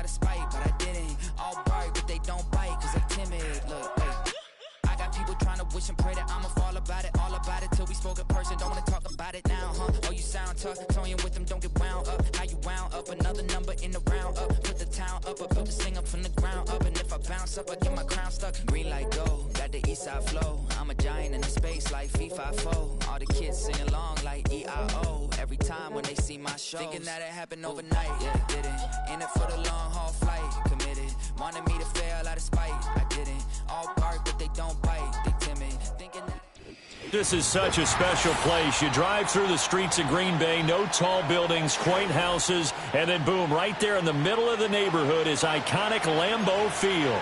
out of spite, but I didn't. All bark, but they don't bite, cause they timid. Look, hey. I got people trying to wish and pray that I'ma fall about it, all about it, till we spoke in person, don't wanna talk about it now, huh? Oh, you sound tough, toying with them, don't get wound up. How you wound up, another number in the round up. Put the town up, I built this thing up from the ground up. And if I bounce up, I get my crown stuck. Green light go, got the east side flow. I'm a giant in the space like FIFA4. All the kids sing along like EIO. Every time when they see my show, thinking that it happened overnight, yeah, it didn't. In it for the long haul flight, committed. Wanted me to fail out of spite, I didn't. All bark, but they don't bite, they timid. Thinking that this is such a special place. You drive through the streets of Green Bay, no tall buildings, quaint houses, and then boom, right there in the middle of the neighborhood is iconic Lambeau Field.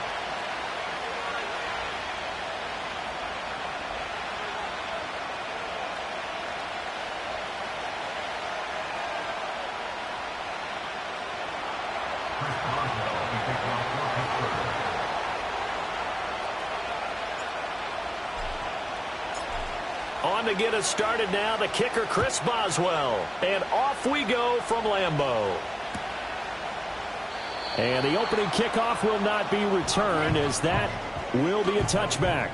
On to get us started now, the kicker, Chris Boswell. And off we go from Lambeau. And the opening kickoff will not be returned, as that will be a touchback.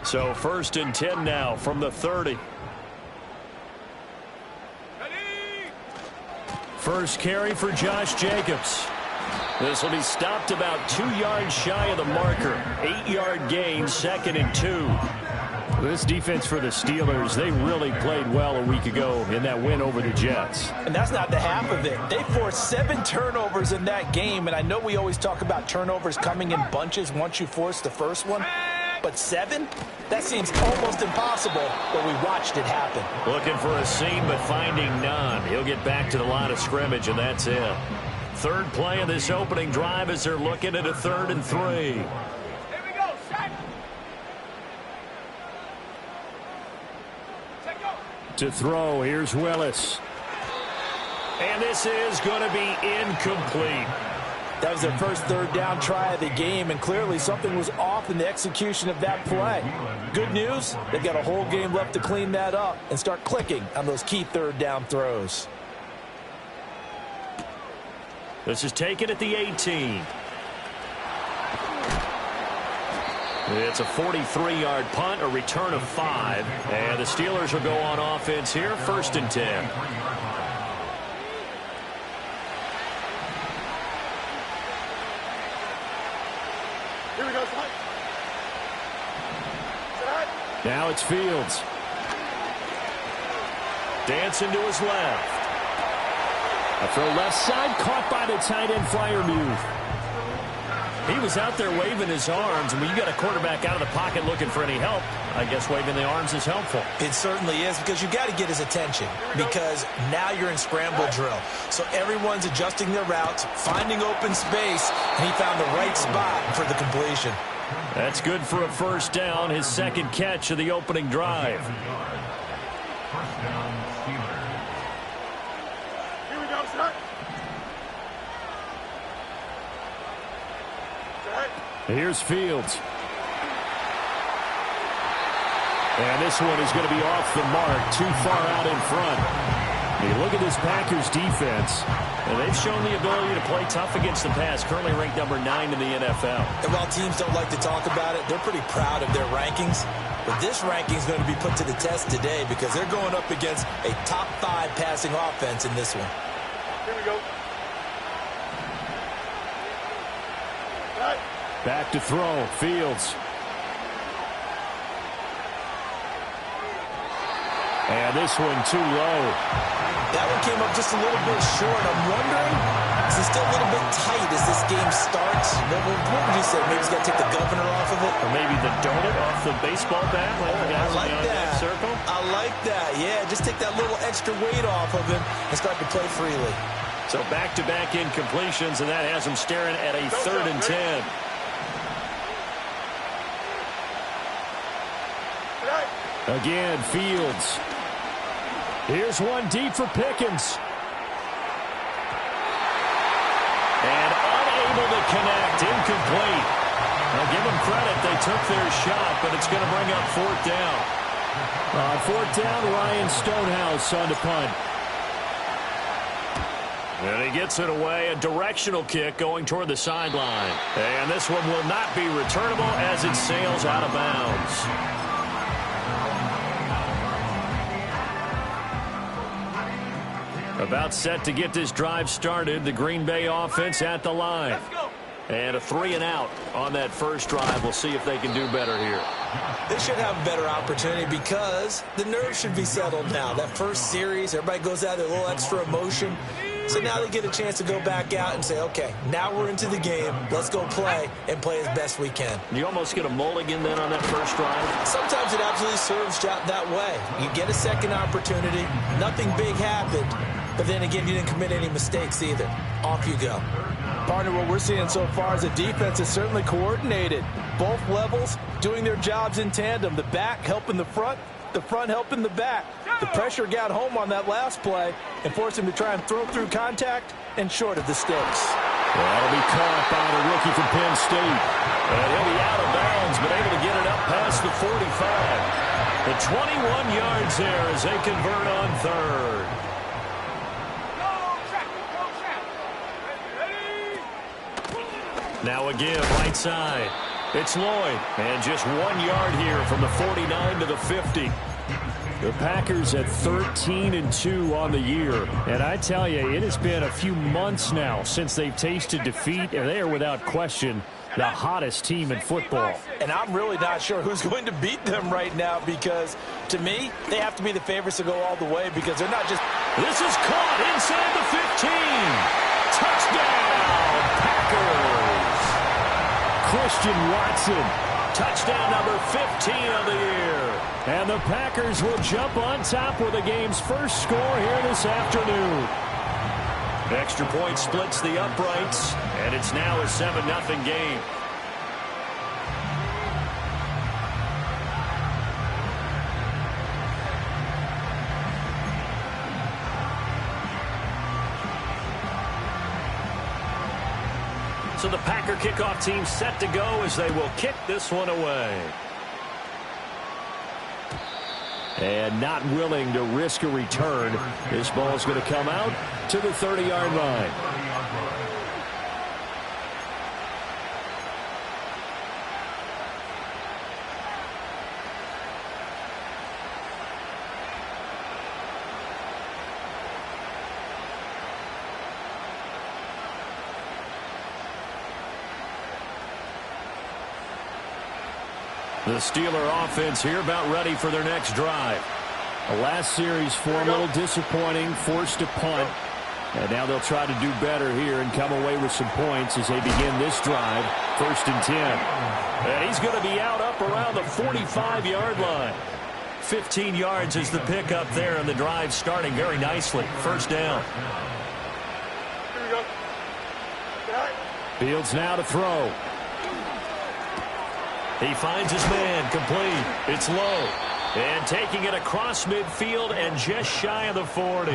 So 1st and 10 now from the 30. First carry for Josh Jacobs. This will be stopped about 2 yards shy of the marker. 8-yard gain, 2nd and 2. This defense for the Steelers, they really played well a week ago in that win over the Jets. And that's not the half of it. They forced 7 turnovers in that game, and I know we always talk about turnovers coming in bunches once you force the first one. But 7? That seems almost impossible, but we watched it happen. Looking for a seam, but finding none. He'll get back to the line of scrimmage, and that's it. Third play of this opening drive as they're looking at a 3rd and 3. Here we go, set. Set, go. To throw, here's Willis. And this is going to be incomplete. That was their first 3rd down try of the game, and clearly something was off in the execution of that play. Good news, they've got a whole game left to clean that up and start clicking on those key 3rd down throws. This is taken at the 18. It's a 43-yard punt, a return of 5. And the Steelers will go on offense here, 1st and 10. Now it's Fields. Dancing to his left. A throw left side, caught by the tight end Freiermuth. He was out there waving his arms, and when you got a quarterback out of the pocket looking for any help, I guess waving the arms is helpful. It certainly is, because you got to get his attention, because now you're in scramble drill. So everyone's adjusting their routes, finding open space, and he found the right spot for the completion. That's good for a 1st down, his 2nd catch of the opening drive. Here we go, sir. Here's Fields. And this one is going to be off the mark, too far out in front. You look at this Packers defense, and they've shown the ability to play tough against the pass, currently ranked number 9 in the NFL. And while teams don't like to talk about it, they're pretty proud of their rankings. But this ranking is going to be put to the test today because they're going up against a top 5 passing offense in this one. Here we go. Right. Back to throw, Fields. And this one too low. That one came up just a little bit short. I'm wondering, is it still a little bit tight as this game starts? What would you say? Maybe he's got to take the governor off of it? Or maybe the donut off the baseball bat? I like that. Circle? I like that. Yeah, just take that little extra weight off of him and start to play freely. So back-to-back incompletions, and that has him staring at a 3rd and 10. Again, Fields. Here's one deep for Pickens. And unable to connect, incomplete. Now give them credit, they took their shot, but it's going to bring up fourth down. On fourth down, Ryan Stonehouse on the punt. And he gets it away, a directional kick going toward the sideline. And this one will not be returnable as it sails out of bounds. About set to get this drive started, the Green Bay offense at the line. And a 3-and-out on that first drive. We'll see if they can do better here. They should have a better opportunity because the nerves should be settled now. That first series, everybody goes out with a little extra emotion. So now they get a chance to go back out and say, okay, now we're into the game. Let's go play and play as best we can. You almost get a mulligan then on that first drive? Sometimes it absolutely serves that way. You get a second opportunity. Nothing big happened. But then again, you didn't commit any mistakes either. Off you go. Partner, what we're seeing so far is the defense is certainly coordinated. Both levels doing their jobs in tandem. The back helping the front helping the back. The pressure got home on that last play and forced him to try and throw through contact and short of the sticks. Well, that'll be caught by the rookie from Penn State. And he'll be out of bounds, but able to get it up past the 45. The 21 yards there as they convert on third. Now again, right side. It's Lloyd. And just 1 yard here from the 49 to the 50. The Packers at 13-2 on the year. And I tell you, it has been a few months now since they've tasted defeat, and they are without question the hottest team in football. And I'm really not sure who's going to beat them right now because, to me, they have to be the favorites to go all the way because they're not just... This is caught inside the 15. Touchdown, Packers. Christian Watson, touchdown number 15 of the year. And the Packers will jump on top with the game's first score here this afternoon. Extra point splits the uprights, and it's now a 7-0 game. So the Packer kickoff team set to go as they will kick this one away. And not willing to risk a return. This ball is going to come out to the 30-yard line. The Steeler offense here about ready for their next drive. The last series for a little disappointing, forced a punt. And now they'll try to do better here and come away with some points as they begin this drive. 1st and 10. And he's going to be out up around the 45-yard line. 15 yards is the pickup there, and the drive starting very nicely. First down. Here we go. Fields now to throw. He finds his man, complete. It's low. And taking it across midfield and just shy of the 40.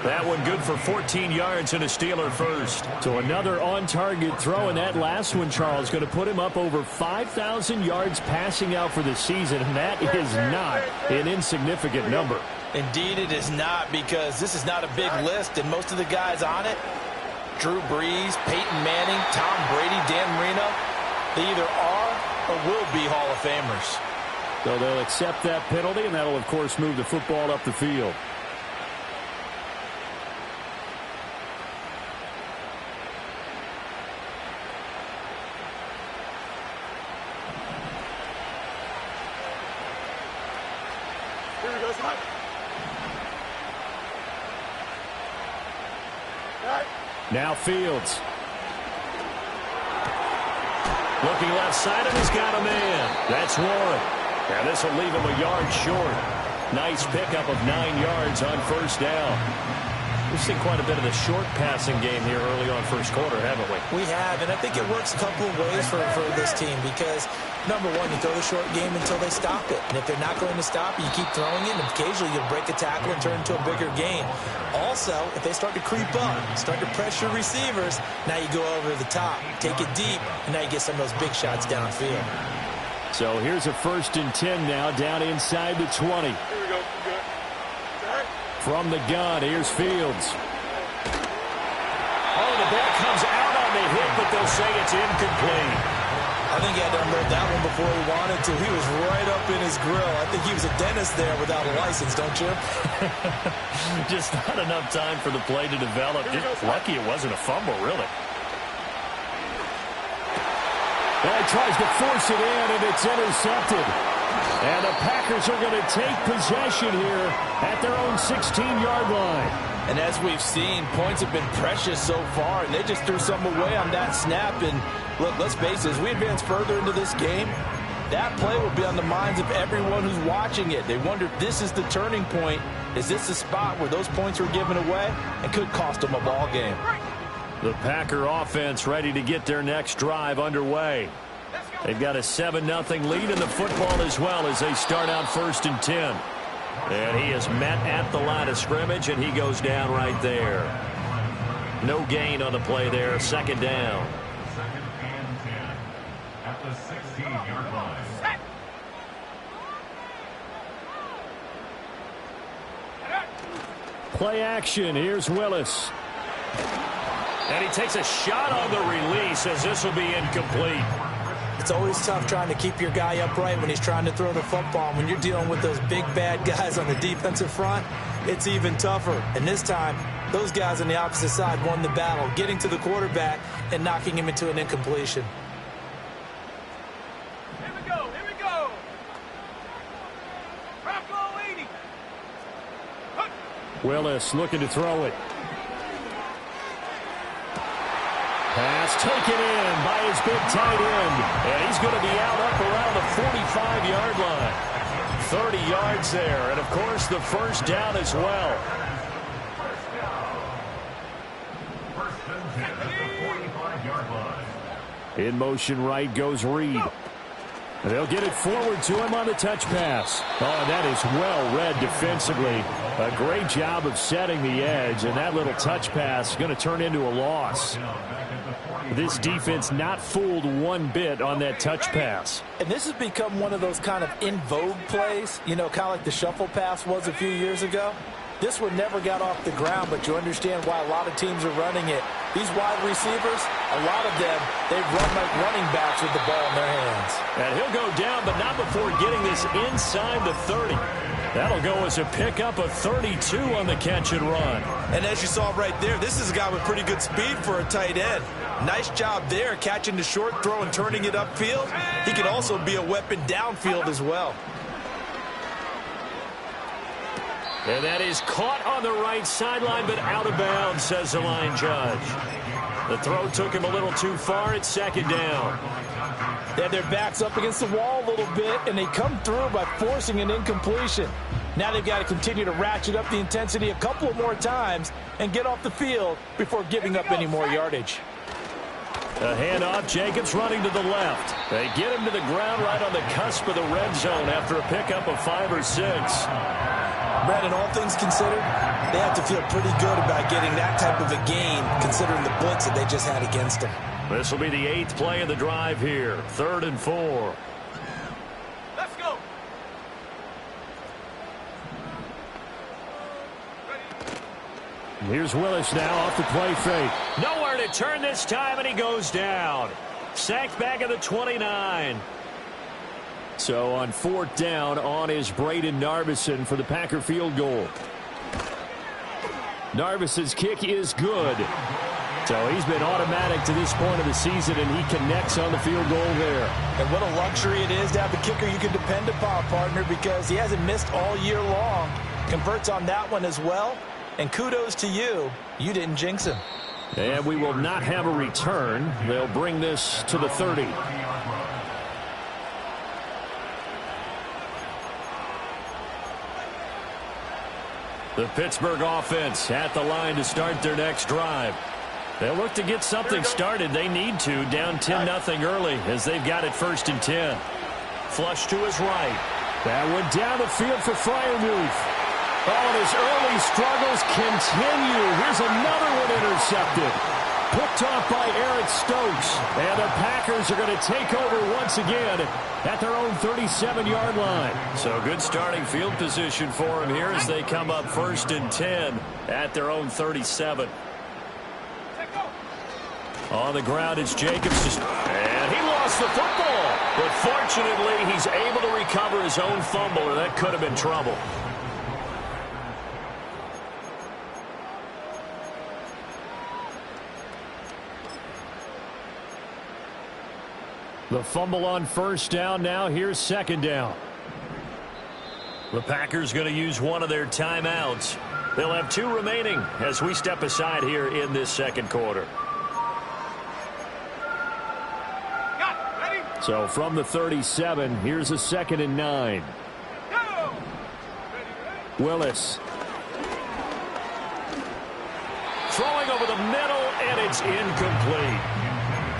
That one good for 14 yards and a Steeler first. So another on-target throw, and that last one, Charles, going to put him up over 5,000 yards passing out for the season, and that is not an insignificant number. Indeed it is not, because this is not a big list, and most of the guys on it, Drew Brees, Peyton Manning, Tom Brady, Dan Marino, they either are or will be Hall of Famers. So they'll accept that penalty, and that'll, of course, move the football up the field. Here we go, son. Right. Now Fields. Looking left side, and he's got a man. That's Warren. And this will leave him a yard short. Nice pickup of 9 yards on first down. We've seen quite a bit of the short passing game here early on first quarter, haven't we? We have, and I think it works a couple of ways for this team because, number one, you throw the short game until they stop it. And if they're not going to stop it, you keep throwing it, and occasionally you'll break a tackle and turn into a bigger gain. Also, if they start to creep up, start to pressure receivers, now you go over the top, take it deep, and now you get some of those big shots downfield. So here's a 1st and 10 now, down inside the 20. Here we go. Good. From the gun, here's Fields. Oh, the ball comes out on the hit, but they'll say it's incomplete. I think he had to unload that one before he wanted to. He was right up in his grill. I think he was a dentist there without a license, don't you? Just not enough time for the play to develop. Just lucky it wasn't a fumble, really. Well, he tries to force it in, and it's intercepted. And the Packers are going to take possession here at their own 16-yard line. And as we've seen, points have been precious so far, and they just threw some away on that snap. And look, let's face it, as we advance further into this game, that play will be on the minds of everyone who's watching it. They wonder if this is the turning point. Is this the spot where those points were given away and could cost them a ball game? The Packer offense ready to get their next drive underway. They've got a 7-0 lead in the football as well as they start out 1st and 10. And he is met at the line of scrimmage, and he goes down right there. No gain on the play there. 2nd down. 2nd and 10 at the 16-yard line. Play action. Here's Willis. And he takes a shot on the release as this will be incomplete. It's always tough trying to keep your guy upright when he's trying to throw the football. When you're dealing with those big, bad guys on the defensive front, it's even tougher. And this time, those guys on the opposite side won the battle, getting to the quarterback and knocking him into an incompletion. Here we go. Here we go. Rocco 80. Willis looking to throw it. Pass taken in by his big tight end. And he's going to be out up around the 45-yard line. 30 yards there. And, of course, the 1st down as well. First and 10 at the 45-yard line. In motion right goes Reed. They'll get it forward to him on the touch pass. Oh, that is well read defensively. A great job of setting the edge, and that little touch pass is going to turn into a loss. This defense not fooled one bit on that touch pass. And this has become one of those kind of in vogue plays, you know, kind of like the shuffle pass was a few years ago. This one never got off the ground, but you understand why a lot of teams are running it. These wide receivers, a lot of them, they've run like running backs with the ball in their hands. And he'll go down, but not before getting this inside the 30. That'll go as a pickup of 32 on the catch and run. And as you saw right there, this is a guy with pretty good speed for a tight end. Nice job there, catching the short throw and turning it upfield. He can also be a weapon downfield as well. And that is caught on the right sideline, but out of bounds, says the line judge. The throw took him a little too far. It's 2nd down. They had their backs up against the wall a little bit, and they come through by forcing an incompletion. Now they've got to continue to ratchet up the intensity a couple of more times and get off the field before giving up any more yardage. A handoff, Jacobs running to the left. They get him to the ground right on the cusp of the red zone after a pickup of 5 or 6. Brandon, all things considered, they have to feel pretty good about getting that type of a gain, considering the blitz that they just had against them. This will be the 8th play of the drive here. 3rd and 4. Let's go. Here's Willis now off the play fake. Nowhere to turn this time, and he goes down. Sacked back at the 29. So on 4th down, on is Braden Narveson for the Packer field goal. Narveson's kick is good. So he's been automatic to this point of the season, and he connects on the field goal there. And what a luxury it is to have a kicker you can depend upon, partner, because he hasn't missed all year long. Converts on that one as well. And kudos to you. You didn't jinx him. And we will not have a return. They'll bring this to the 30. The Pittsburgh offense at the line to start their next drive. They'll look to get something started. They need to, down 10-0 early as they've got it 1st and 10. Flush to his right. That one down the field for Freiermuth. Oh, and his early struggles continue. Here's another one intercepted. Picked off by Eric Stokes. And the Packers are going to take over once again at their own 37-yard line. So good starting field position for him here as they come up 1st and 10 at their own 37. On the ground, it's Jacobs. And he lost the football. But fortunately, he's able to recover his own fumble, and that could have been trouble. The fumble on 1st down. Now here's 2nd down. The Packers going to use one of their timeouts. They'll have 2 remaining as we step aside here in this 2nd quarter. So from the 37, here's a 2nd and 9. Willis. Throwing over the middle, and it's incomplete.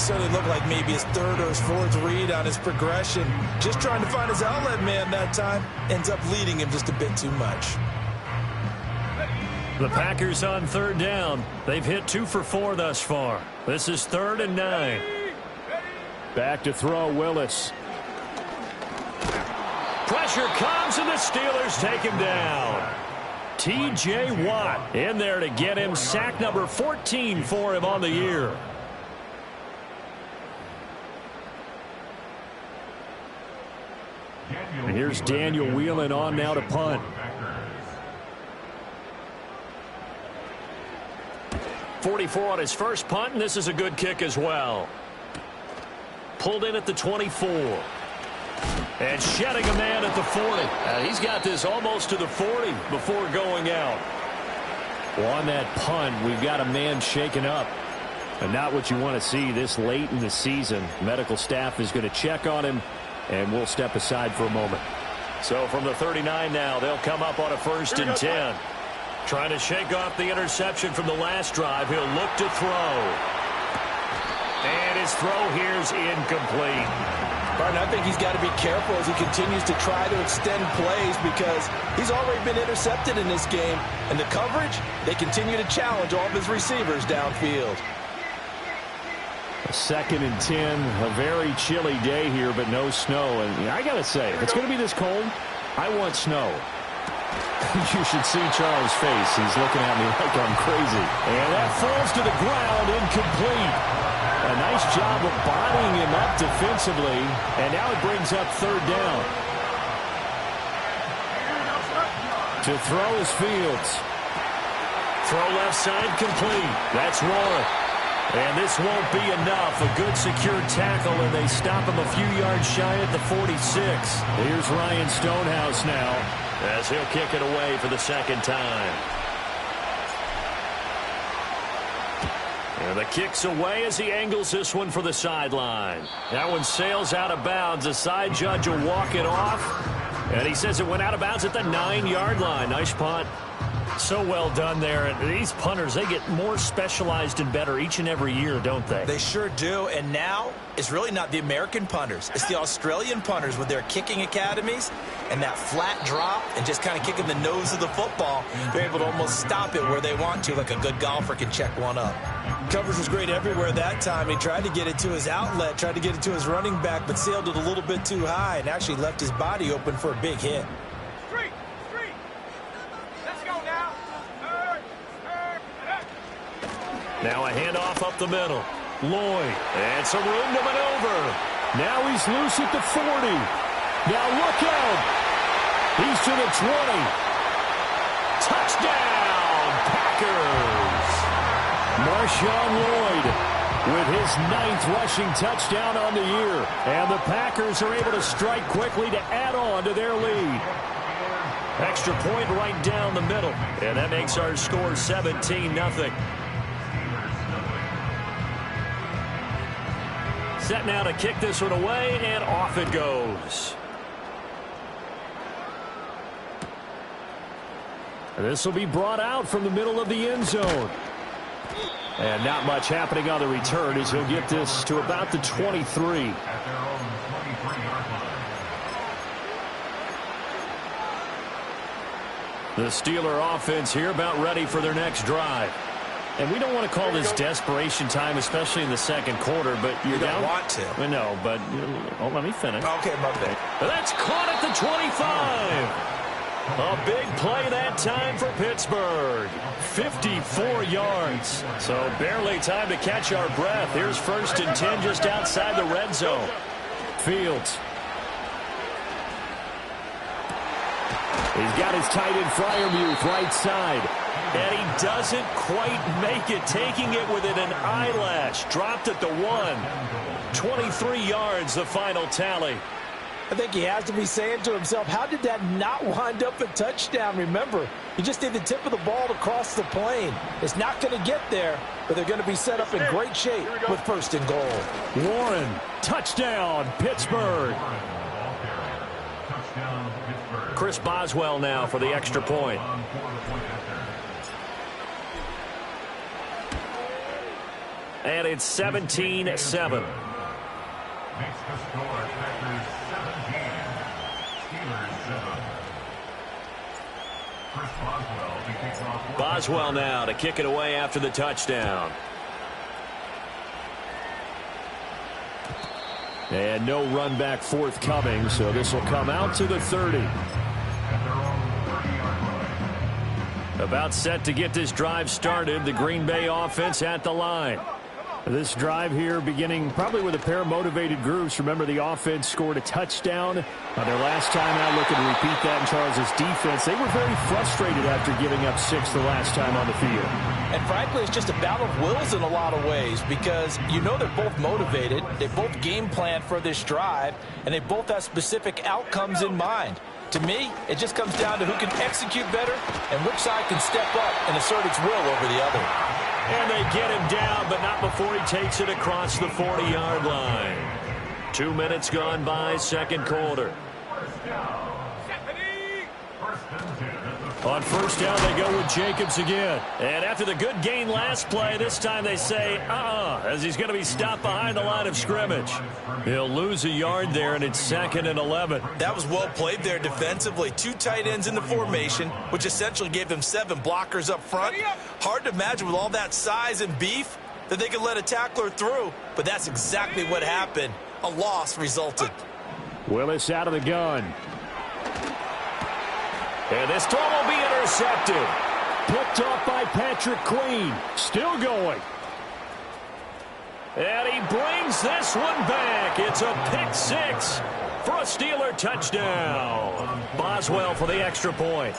So it looked like maybe his 3rd or his 4th read on his progression. Just trying to find his outlet man that time. Ends up leading him just a bit too much. The Packers on 3rd down. They've hit 2 for 4 thus far. This is 3rd and 9. Back to throw, Willis. Pressure comes, and the Steelers take him down. T.J. Watt in there to get him. Sack number 14 for him on the year. And here's Daniel Whelan on now to punt. .44 on his first punt, and this is a good kick as well. Pulled in at the 24. And shedding a man at the 40. He's got this almost to the 40 before going out. Well, on that punt, we've got a man shaken up. And not what you want to see this late in the season. Medical staff is going to check on him, and we'll step aside for a moment. So from the 39 now, they'll come up on a 1st and 10. Trying to shake off the interception from the last drive. He'll look to throw. And his throw here's incomplete. Martin, I think he's got to be careful as he continues to try to extend plays because he's already been intercepted in this game. And the coverage, they continue to challenge all of his receivers downfield. A 2nd and 10, a very chilly day here, but no snow. And I got to say, if it's going to be this cold, I want snow. You should see Charles' face. He's looking at me like I'm crazy. And that falls to the ground, incomplete. A nice job of bodying him up defensively. And now it brings up 3rd down. To throw is Fields. Throw left side complete. That's Warren. And this won't be enough. A good secure tackle, and they stop him a few yards shy at the 46. Here's Ryan Stonehouse now as he'll kick it away for the 2nd time. And the kick's away as he angles this one for the sideline. That one sails out of bounds. The side judge will walk it off. And he says it went out of bounds at the 9-yard line. Nice punt. So well done there. And these punters, they get more specialized and better each and every year, don't they? They sure do. And now it's really not the American punters. It's the Australian punters with their kicking academies and that flat drop and just kind of kicking the nose of the football. They're able to almost stop it where they want to, like a good golfer can check one up. Coverage was great everywhere that time. He tried to get it to his outlet, tried to get it to his running back, but sailed it a little bit too high and actually left his body open for a big hit. Now a handoff up the middle. Lloyd. And some room to maneuver. Now he's loose at the 40. Now look out. He's to the 20. Touchdown, Packers. Marshawn Lloyd with his 9th rushing touchdown on the year. And the Packers are able to strike quickly to add on to their lead. Extra point right down the middle. And that makes our score 17-0. Set now to kick this one away, and off it goes. This will be brought out from the middle of the end zone. And not much happening on the return as he'll get this to about the 23. At their own 23-yard line. The Steeler offense here about ready for their next drive. And we don't want to call this desperation time, especially in the second quarter, but you're You down. don't want to. I know, but let me finish. Okay, my bad. That's caught at the 25. A big play that time for Pittsburgh. 54 yards. So barely time to catch our breath. Here's 1st and 10 just outside the red zone. Fields. He's got his tight end Freiermuth right side. And he doesn't quite make it, taking it within an eyelash. Dropped at the 1. 23 yards, the final tally. I think he has to be saying to himself, how did that not wind up a touchdown? Remember, you just need the tip of the ball to cross the plane. It's not going to get there, but they're going to be set up in great shape with 1st and goal. Warren, touchdown, Pittsburgh. Chris Boswell now for the extra point. And it's 17-7. Makes the score Packers 17, Steelers 7. Chris Boswell to kick off. Boswell now to kick it away after the touchdown. And no run back forthcoming, so this will come out to the 30. About set to get this drive started. The Green Bay offense at the line. This drive here beginning probably with a pair of motivated groups. Remember, the offense scored a touchdown their last time out. Looking to repeat that in Charles' defense. They were very frustrated after giving up 6 the last time on the field. And frankly, it's just a battle of wills in a lot of ways because you know they're both motivated. They both game plan for this drive, and they both have specific outcomes in mind. To me, it just comes down to who can execute better and which side can step up and assert its will over the other. And they get him down, but not before he takes it across the 40-yard line. 2 minutes gone by, second quarter. On 1st down, they go with Jacobs again. And after the good gain last play, this time they say, as he's going to be stopped behind the line of scrimmage. He'll lose a yard there, and it's 2nd and 11. That was well played there defensively. 2 tight ends in the formation, which essentially gave them 7 blockers up front. Hard to imagine with all that size and beef that they could let a tackler through, but that's exactly what happened. A loss resulted. Willis out of the gun. And this throw will be intercepted. Picked off by Patrick Queen. Still going. And he brings this one back. It's a pick 6 for a Steeler touchdown. Boswell for the extra point.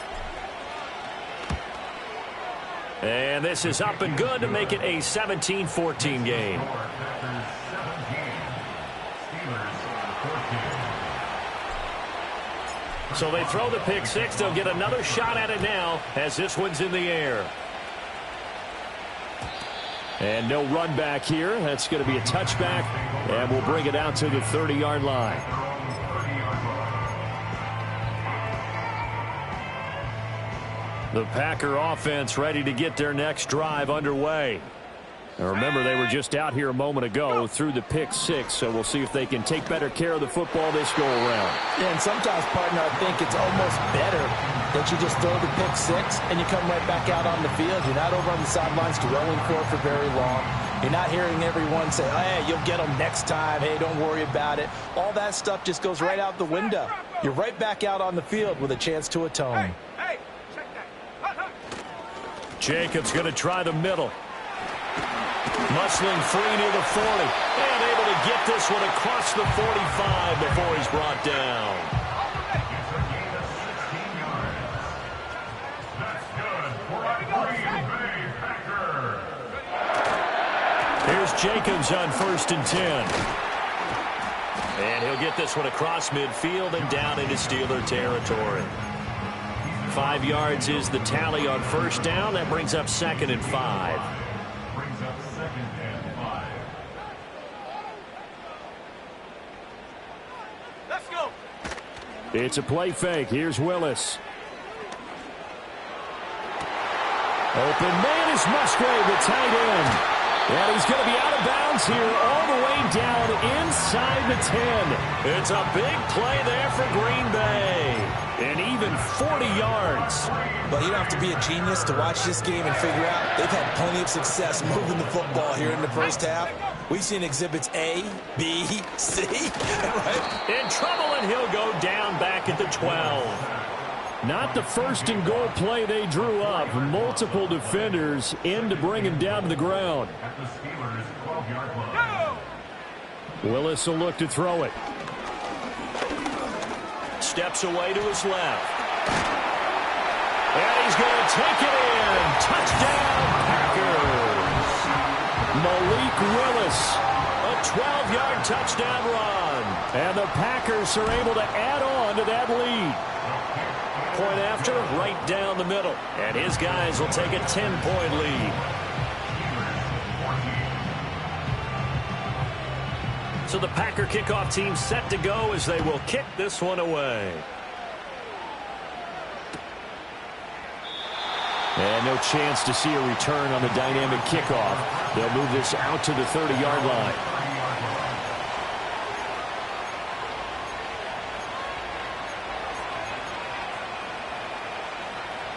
And this is up and good to make it a 17-14 game. So they throw the pick 6. They'll get another shot at it now as this one's in the air. And no run back here. That's going to be a touchback. And we'll bring it out to the 30-yard line. The Packer offense ready to get their next drive underway. And remember, they were just out here a moment ago through the pick 6, so we'll see if they can take better care of the football this go-around. Yeah, and sometimes, partner, I think it's almost better that you just throw the pick 6 and you come right back out on the field. You're not over on the sidelines dwelling for very long. You're not hearing everyone say, hey, you'll get them next time. Hey, don't worry about it. All that stuff just goes right out the window. You're right back out on the field with a chance to atone. Hey, check that. Jacobs going to try the middle. Muscling free near the 40. And able to get this one across the 45 before he's brought down. Here's Jacobs on 1st and 10. And he'll get this one across midfield and down into Steeler territory. 5 yards is the tally on 1st down. That brings up 2nd and 5. Let's go. It's a play fake. Here's Willis. Open man is Musgrave, the tight end. And he's going to be out of bounds here all the way down inside the 10. It's a big play there for Green Bay. And even 40 yards. But you don't have to be a genius to watch this game and figure out they've had plenty of success moving the football here in the first half. We've seen exhibits A, B, C. Right? In trouble, and he'll go down back at the 12. Not the first and goal play they drew up. Multiple defenders in to bring him down to the ground. At the Steelers' 12-yard line. Willis will look to throw it. Steps away to his left. And he's going to take it in. Touchdown, Packers. Malik Willis. A 12-yard touchdown run. And the Packers are able to add on to that lead. Point after, right down the middle. And his guys will take a 10-point lead. So the Packer kickoff team set to go as they will kick this one away. And no chance to see a return on the dynamic kickoff. They'll move this out to the 30-yard line.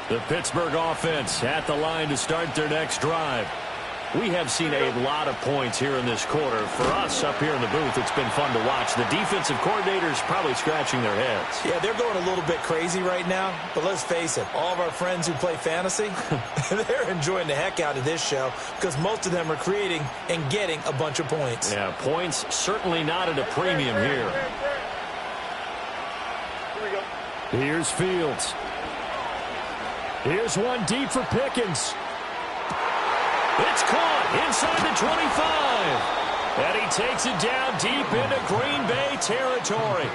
The Pittsburgh offense at the line to start their next drive. We have seen a lot of points here in this quarter. For us up here in the booth, it's been fun to watch. The defensive coordinators probably scratching their heads. Yeah, they're going a little bit crazy right now. But let's face it, all of our friends who play fantasy, they're enjoying the heck out of this show because most of them are creating and getting a bunch of points. Yeah, points certainly not at a premium here. Here's Fields. Here's one deep for Pickens. It's caught inside the 25. And he takes it down deep into Green Bay territory.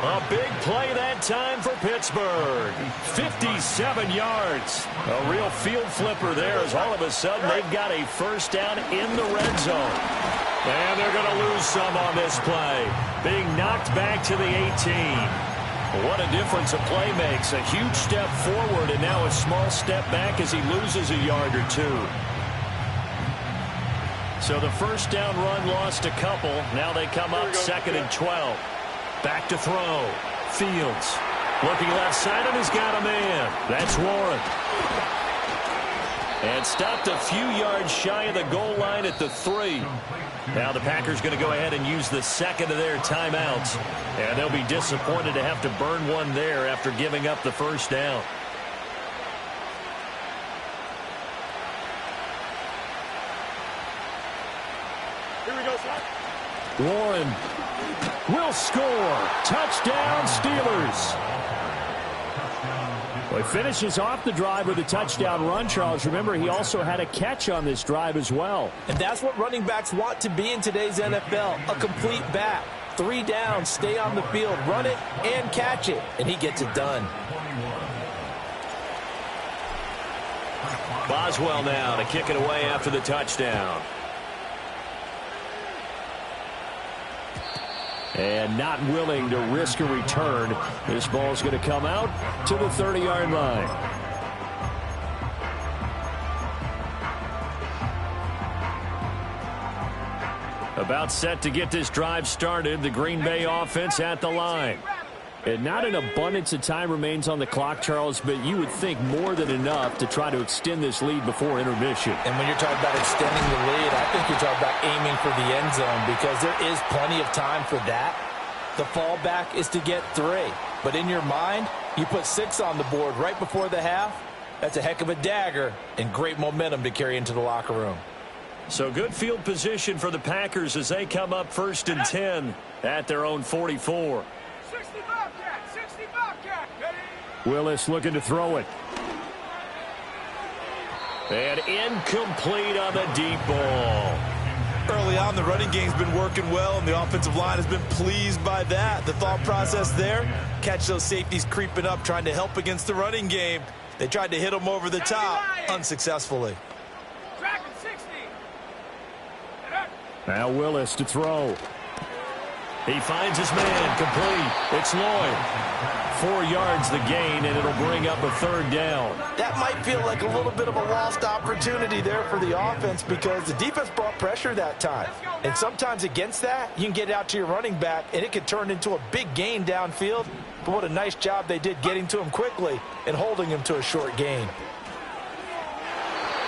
A big play that time for Pittsburgh. 57 yards. A real field flipper there as all of a sudden they've got a first down in the red zone. And they're going to lose some on this play. Being knocked back to the 18. What a difference a play makes. A huge step forward and now a small step back as he loses a yard or two. So the first down run lost a couple. Now they come up 2nd and 12. Back to throw. Fields looking left side and he's got a man. That's Warren. And stopped a few yards shy of the goal line at the 3. Now the Packers going to go ahead and use the second of their timeouts. And they'll be disappointed to have to burn one there after giving up the first down. Here we go, son. Warren will score. Touchdown, Steelers. Well, he finishes off the drive with a touchdown run, Charles. Remember, he also had a catch on this drive as well. And that's what running backs want to be in today's NFL, a complete back. 3 downs, stay on the field, run it, and catch it. And he gets it done. Boswell now to kick it away after the touchdown. And not willing to risk a return. This ball's going to come out to the 30-yard line. About set to get this drive started. The Green Bay offense at the line. And not an abundance of time remains on the clock, Charles, but you would think more than enough to try to extend this lead before intermission. And when you're talking about extending the lead, I think you're talking about aiming for the end zone because there is plenty of time for that. The fallback is to get 3. But in your mind, you put 6 on the board right before the half. That's a heck of a dagger and great momentum to carry into the locker room. So good field position for the Packers as they come up 1st and 10 at their own 44. 60 Bobcat, 60 Bobcat. Willis looking to throw it. And incomplete on the deep ball. Early on, the running game's been working well, and the offensive line has been pleased by that. The thought process there, catch those safeties creeping up, trying to help against the running game. They tried to hit them over the top, unsuccessfully. Tracking 60. Now Willis to throw. He finds his man, complete. It's Lloyd. 4 yards the gain, and it'll bring up a third down. That might feel like a little bit of a lost opportunity there for the offense because the defense brought pressure that time. And sometimes against that, you can get out to your running back, and it could turn into a big gain downfield. But what a nice job they did getting to him quickly and holding him to a short gain.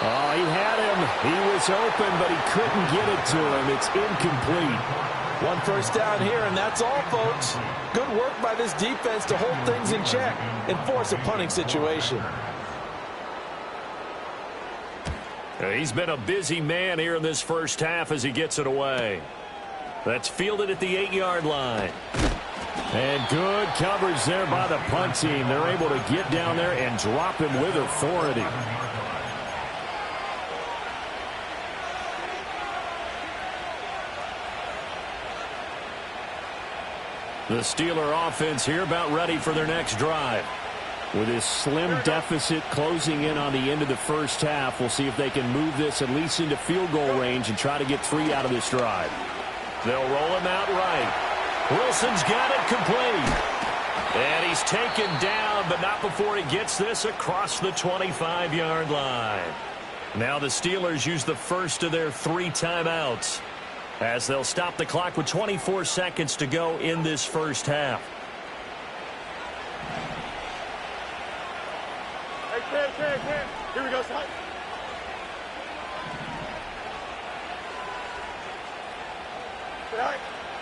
Oh, he had him. He was open, but he couldn't get it to him. It's incomplete. 1 first down here, and that's all, folks. Good work by this defense to hold things in check and force a punting situation. He's been a busy man here in this first half as he gets it away. That's fielded at the 8-yard line. And good coverage there by the punt team. They're able to get down there and drop him with authority. The Steeler offense here about ready for their next drive. With this slim deficit closing in on the end of the first half, we'll see if they can move this at least into field goal range and try to get 3 out of this drive. They'll roll him out right. Wilson's got it complete. And he's taken down, but not before he gets this across the 25-yard line. Now the Steelers use the first of their 3 timeouts, as they'll stop the clock with 24 seconds to go in this first half. Hey, here we go, son.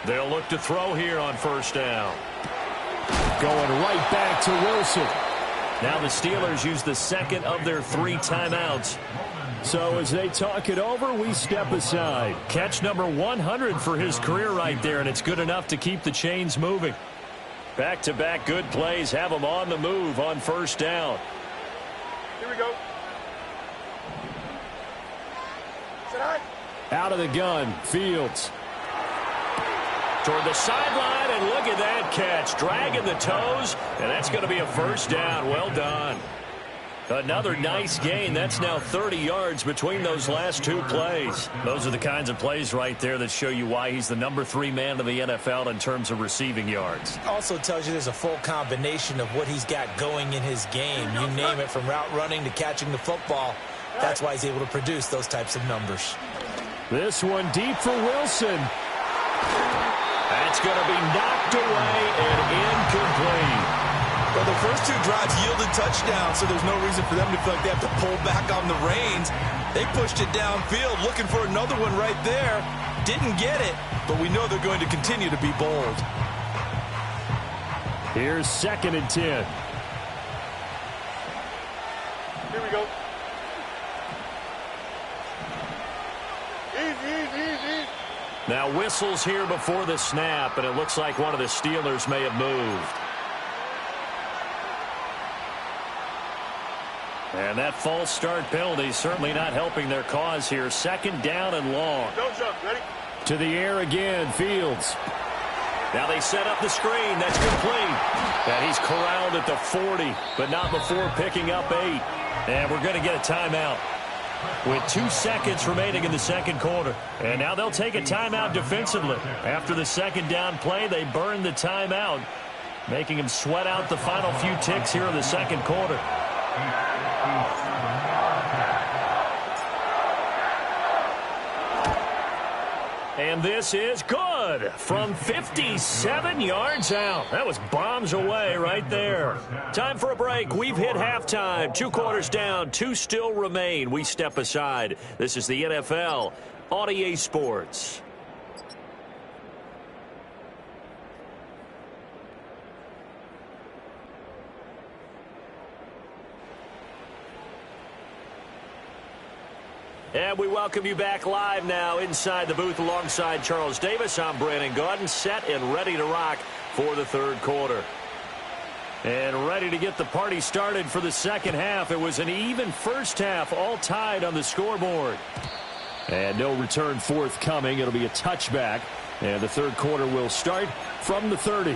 They'll look to throw here on first down. Going right back to Wilson. Now the Steelers use the second of their 3 timeouts. So as they talk it over, we step aside. Catch number 100 for his career right there, and it's good enough to keep the chains moving. Back-to-back good plays have him on the move on first down. Here we go. Out of the gun, Fields. Toward the sideline, and look at that catch. Dragging the toes, and that's going to be a first down. Well done. Another nice gain. That's now 30 yards between those last 2 plays. Those are the kinds of plays right there that show you why he's the number 3 man in the NFL in terms of receiving yards. Also tells you there's a full combination of what he's got going in his game. You name it, from route running to catching the football. That's why he's able to produce those types of numbers. This one deep for Wilson. That's going to be knocked away and incomplete. Well, the first 2 drives yielded touchdowns, so there's no reason for them to feel like they have to pull back on the reins. They pushed it downfield, looking for another one right there. Didn't get it, but we know they're going to continue to be bold. Here's 2nd and 10. Here we go. Easy. Now whistles here before the snap, and it looks like one of the Steelers may have moved. And that false start penalty is certainly not helping their cause here. 2nd down and long. Don't jump. Ready? To the air again, Fields. Now they set up the screen. That's complete. And he's corralled at the 40, but not before picking up 8. And we're going to get a timeout with 2 seconds remaining in the second quarter. And now they'll take a timeout defensively. After the 2nd down play, they burn the timeout, making him sweat out the final few ticks here in the second quarter. And this is good from 57 yards out. That was bombs away right there. Time for a break. We've hit halftime. 2 quarters down. 2 still remain. We step aside. This is the NFL on EA Sports. And we welcome you back live now inside the booth alongside Charles Davis. I'm Brandon Gaudin, set and ready to rock for the 3rd quarter. And ready to get the party started for the second half. It was an even first half, all tied on the scoreboard. And no return forthcoming. It'll be a touchback. And the 3rd quarter will start from the 30.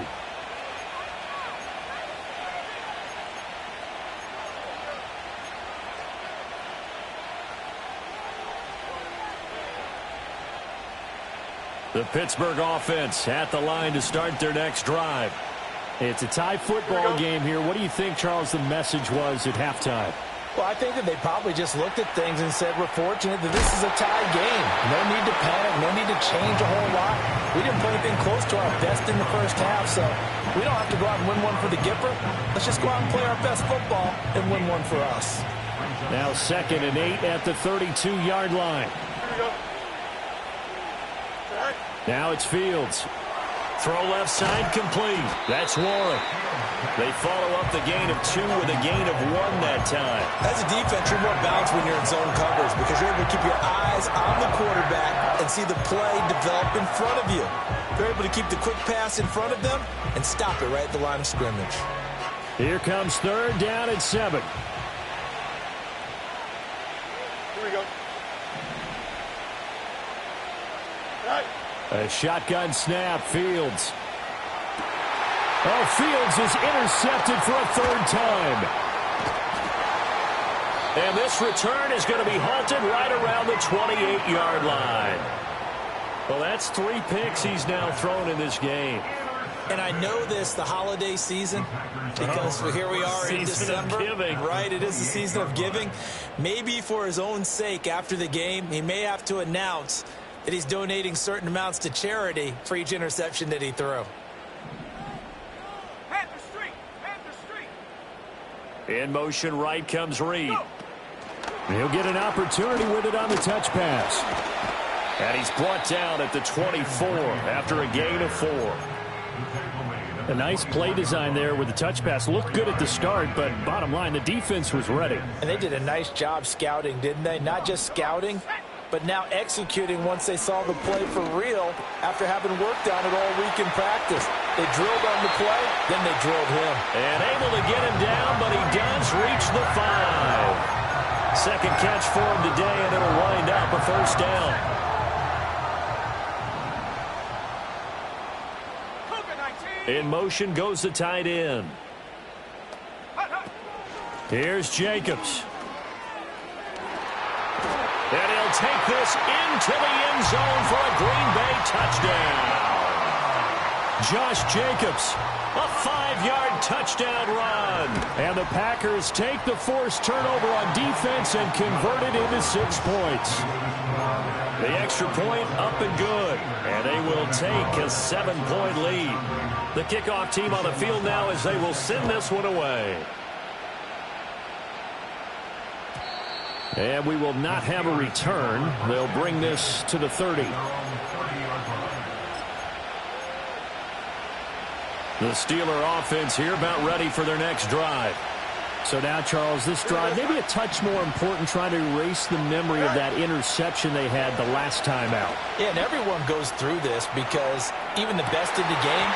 The Pittsburgh offense at the line to start their next drive. It's a tie football game here. What do you think, Charles, the message was at halftime? Well, I think that they probably just looked at things and said, we're fortunate that this is a tie game. No need to panic, no need to change a whole lot. We didn't play anything close to our best in the first half, so we don't have to go out and win one for the Gipper. Let's just go out and play our best football and win one for us. Now 2nd and 8 at the 32-yard line. Now it's Fields. Throw left side complete. That's Warren. They follow up the gain of 2 with a gain of 1 that time. As a defense, you're more balanced when you're in zone coverage because you're able to keep your eyes on the quarterback and see the play develop in front of you. You're able to keep the quick pass in front of them and stop it right at the line of scrimmage. Here comes 3rd down and 7. Here we go. Right. A shotgun snap, Fields. Oh, Fields is intercepted for a 3rd time. And this return is going to be halted right around the 28-yard line. Well, that's 3 picks he's now thrown in this game. And I know this, the holiday season, because here we are in December. Right, it is the season of giving. Maybe for his own sake after the game, he may have to announce that he's donating certain amounts to charity for each interception that he threw. In motion right comes Reed. He'll get an opportunity with it on the touch pass. And he's brought down at the 24 after a gain of 4. A nice play design there with the touch pass. Looked good at the start, but bottom line, the defense was ready. And they did a nice job scouting, didn't they? Not just scouting, but now executing once they saw the play for real after having worked on it all week in practice. They drilled on the play, then they drilled him. And able to get him down, but he does reach the 5. Second catch for him today, and it'll wind up a 1st down. In motion goes the tight end. Here's Jacobs. And he'll take this into the end zone for a Green Bay touchdown. Josh Jacobs, a 5-yard touchdown run. And the Packers take the forced turnover on defense and convert it into 6 points. The extra point up and good. And they will take a 7-point lead. The kickoff team on the field now as they will send this one away. And we will not have a return. They'll bring this to the 30. The Steeler offense here about ready for their next drive. So now, Charles, this drive maybe a touch more important, trying to erase the memory of that interception they had the last time out. Yeah, and everyone goes through this because even the best in the game,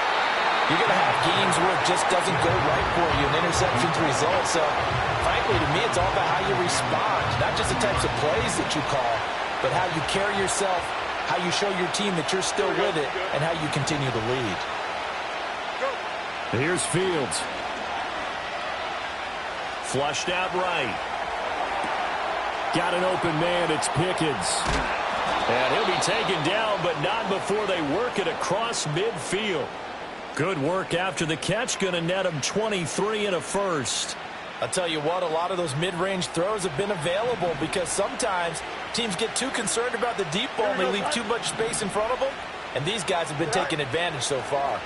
you're going to have games where it just doesn't go right for you, and interceptions result. So, frankly, to me, it's all about how you respond, not just the types of plays that you call, but how you carry yourself, how you show your team that you're still with it, and how you continue to lead. Here's Fields. Flushed out right. Got an open man. It's Pickens. And he'll be taken down, but not before they work it across midfield. Good work after the catch. Going to net him 23 and a 1st. I'll tell you what, a lot of those mid-range throws have been available because sometimes teams get too concerned about the deep ball and they leave too much space in front of them. And these guys have been taking advantage so far.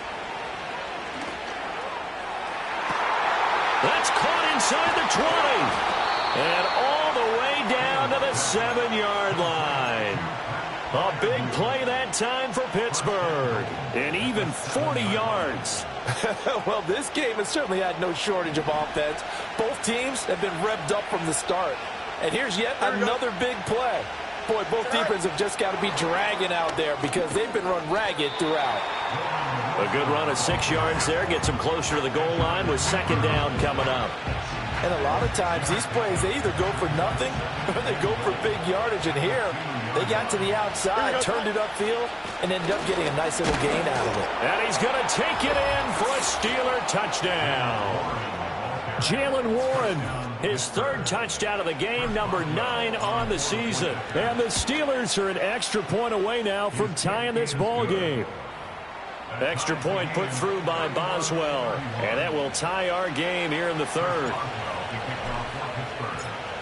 That's caught inside the 20. And all the way down to the 7-yard line. A big play that time for Pittsburgh. And even 40 yards. Well, this game has certainly had no shortage of offense. Both teams have been revved up from the start. And here's yet another big play. Boy, both defenses have just got to be dragging out there because they've been run ragged throughout. A good run of 6 yards there. Gets them closer to the goal line with 2nd down coming up. And a lot of times these plays, they either go for nothing or they go for big yardage. And here, they got to the outside, turned it upfield, and ended up getting a nice little gain out of it. And he's going to take it in for a Steeler touchdown. Jalen Warren, his third touchdown of the game, number 9 on the season. And the Steelers are an extra point away now from tying this ball game. Extra point put through by Boswell, and that will tie our game here in the third.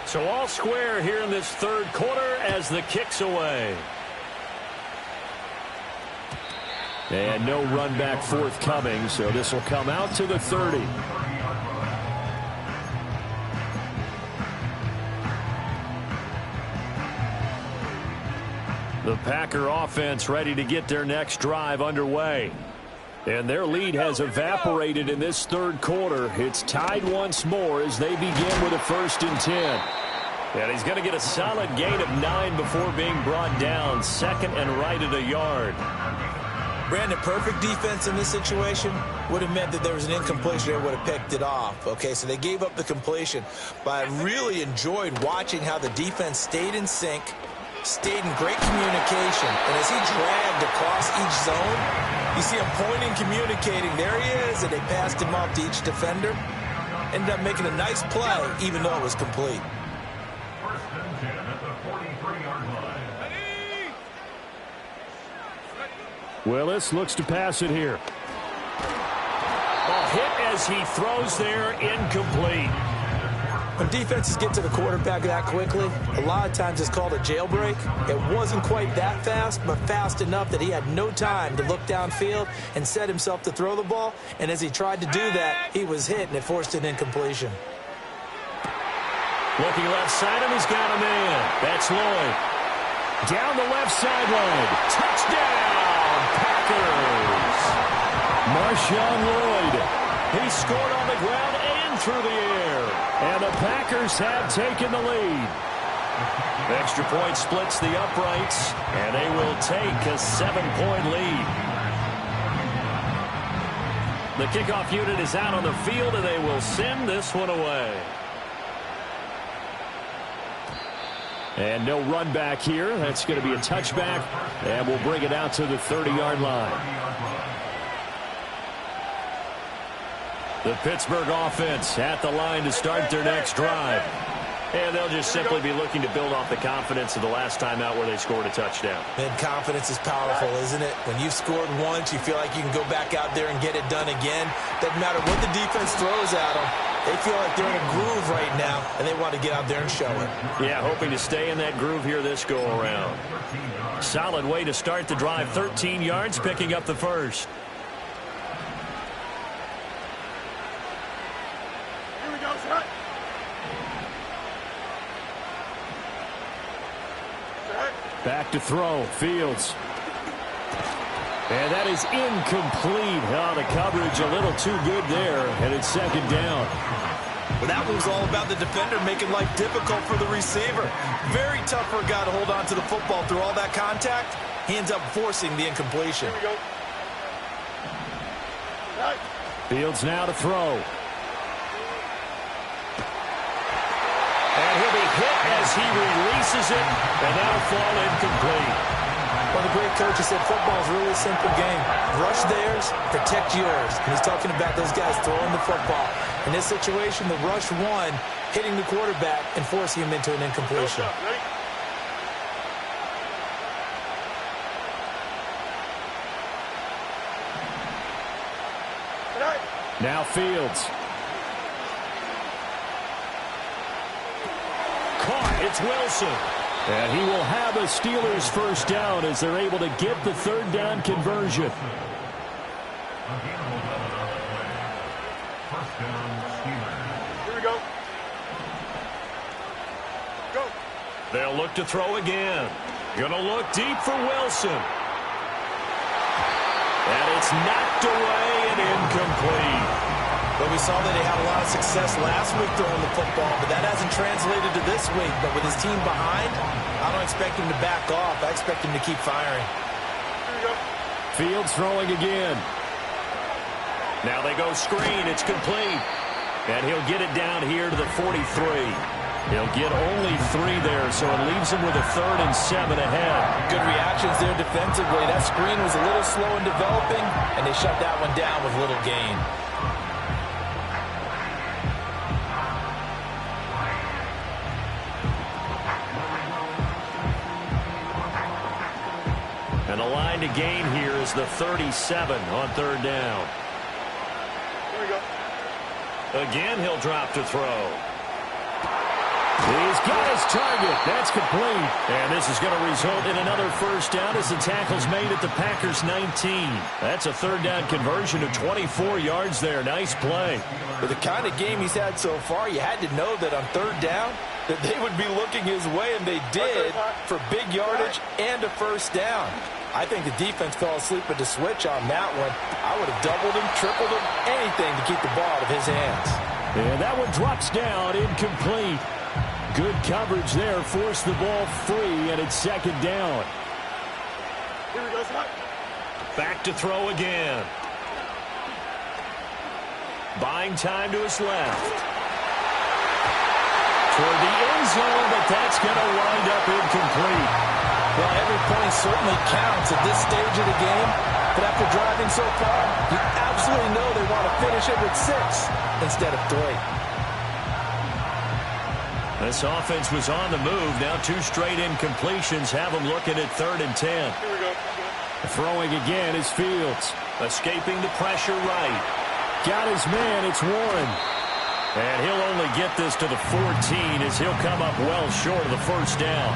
So all square here in this third quarter as the kick's away. And no run back forthcoming, so this will come out to the 30. The Packer offense ready to get their next drive underway. And their lead has evaporated in this third quarter. It's tied once more as they begin with a 1st and 10. And he's going to get a solid gain of 9 before being brought down. 2nd and right at a yard. Brandon, perfect defense in this situation would have meant that there was an incompletion. They would have picked it off. Okay, so they gave up the completion. But I really enjoyed watching how the defense stayed in sync, stayed in great communication. And as he dragged across each zone, you see him pointing, communicating. There he is, and they passed him off to each defender. Ended up making a nice play, even though it was complete. 1st and 10 at the 43-yard line. Willis looks to pass it here. A hit as he throws there, incomplete. When defenses get to the quarterback that quickly, a lot of times it's called a jailbreak. It wasn't quite that fast, but fast enough that he had no time to look downfield and set himself to throw the ball. And as he tried to do that, he was hit, and it forced an incompletion. Looking left side, and he's got a man. That's Lloyd. Down the left sideline. Touchdown, Packers. Marshawn Lloyd. He scored on the ground and through the air. And the Packers have taken the lead. Extra point splits the uprights, and they will take a 7-point lead. The kickoff unit is out on the field, and they will send this one away. And no run back here. That's going to be a touchback, and we'll bring it out to the 30-yard line. The Pittsburgh offense at the line to start their next drive. And they'll just simply be looking to build off the confidence of the last time out where they scored a touchdown. And confidence is powerful, isn't it? When you've scored once, you feel like you can go back out there and get it done again. Doesn't matter what the defense throws at them. They feel like they're in a groove right now, and they want to get out there and show it. Yeah, hoping to stay in that groove here this go-around. Solid way to start the drive. 13 yards, picking up the first. Here we go, set. Back to throw, Fields. And that is incomplete. Oh, the coverage a little too good there, and it's 2nd down. Well, that was all about the defender making life difficult for the receiver. Very tough for a guy to hold on to the football through all that contact. He ends up forcing the incompletion. Here we go. Right. Fields now to throw. And he'll be hit as he releases it, and that'll fall incomplete. Well, the great coach has said football is really a simple game. Rush theirs, protect yours. And he's talking about those guys throwing the football. In this situation, the rush one, hitting the quarterback and forcing him into an incompletion. Now Fields. Caught, it's Wilson. And he will have a Steelers first down as they're able to get the 3rd down conversion. Here we go. Go. They'll look to throw again. Gonna look deep for Wilson. And it's knocked away and incomplete. But we saw that they had a lot of success last week throwing the football, but that hasn't translated to this week. But with his team behind, I don't expect him to back off. I expect him to keep firing. Here we go. Fields throwing again. Now they go screen. It's complete. And he'll get it down here to the 43. He'll get only 3 there, so it leaves him with a 3rd and 7 ahead. Good reactions there defensively. That screen was a little slow in developing, and they shut that one down with little gain. the line to gain here is the 37 on third down. Here we go. Again, he'll drop to throw. He's got his target. That's complete. And this is going to result in another first down as the tackle's made at the Packers' 19. That's a third down conversion of 24 yards there. Nice play. With the kind of game he's had so far, you had to know that on third down that they would be looking his way, and they did, for big yardage and a first down. I think the defense fell asleep at the switch on that one. I would have doubled him, tripled him, anything to keep the ball out of his hands. And that one drops down, incomplete. Good coverage there, forced the ball free, and it's second down. Here we go, Scott. Back to throw again. Buying time to his left. Toward the end zone, but that's going to wind up incomplete. Well, every point certainly counts at this stage of the game, but after driving so far, you absolutely know they want to finish it with 6 instead of 3. This offense was on the move. Now 2 straight incompletions have them looking at 3rd and 10. Here we go. Throwing again is Fields. Escaping the pressure right. Got his man. It's Warren. And he'll only get this to the 14 as he'll come up well short of the first down.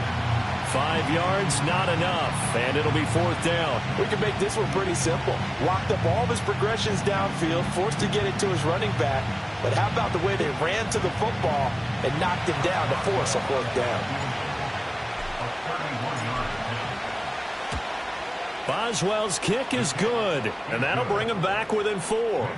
5 yards, not enough. And it'll be 4th down. We can make this one pretty simple. Locked up all of his progressions downfield, forced to get it to his running back. But how about the way they ran to the football and knocked him down to force a 4th down? Boswell's kick is good, and that'll bring him back within 4.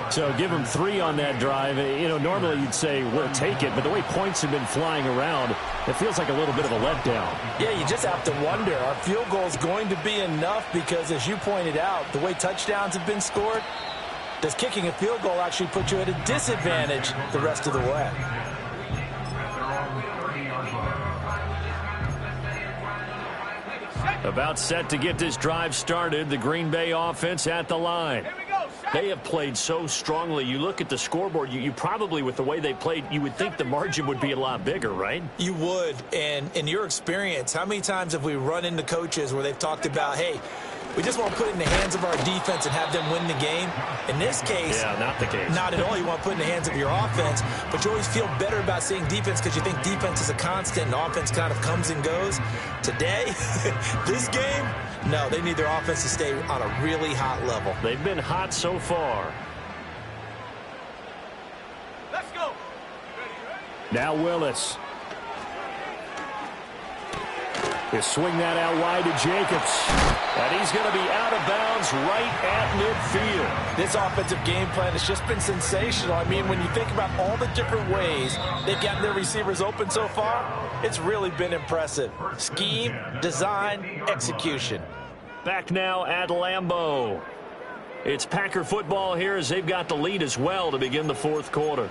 So give him 3 on that drive. You know, normally you'd say, we'll take it, but the way points have been flying around, it feels like a little bit of a letdown. Yeah, you just have to wonder, are field goals going to be enough? Because as you pointed out, the way touchdowns have been scored, does kicking a field goal actually put you at a disadvantage the rest of the way? About set to get this drive started, the Green Bay offense at the line. They have played so strongly. You look at the scoreboard, you probably, with the way they played, you would think the margin would be a lot bigger, right? You would. And in your experience, how many times have we run into coaches where they've talked about, hey, we just want to put it in the hands of our defense and have them win the game? In this case, yeah, not the case. Not at all. You want to put it in the hands of your offense, but you always feel better about seeing defense because you think defense is a constant and offense kind of comes and goes. Today, this game, no, they need their offense to stay on a really hot level. They've been hot so far. Let's go. Now Willis. He'll swing that out wide to Jacobs. And he's going to be out of bounds right at midfield. This offensive game plan has just been sensational. I mean, when you think about all the different ways they've gotten their receivers open so far, it's really been impressive. Scheme, design, execution. Back now at Lambeau. It's Packer football here as they've got the lead as well to begin the 4th quarter.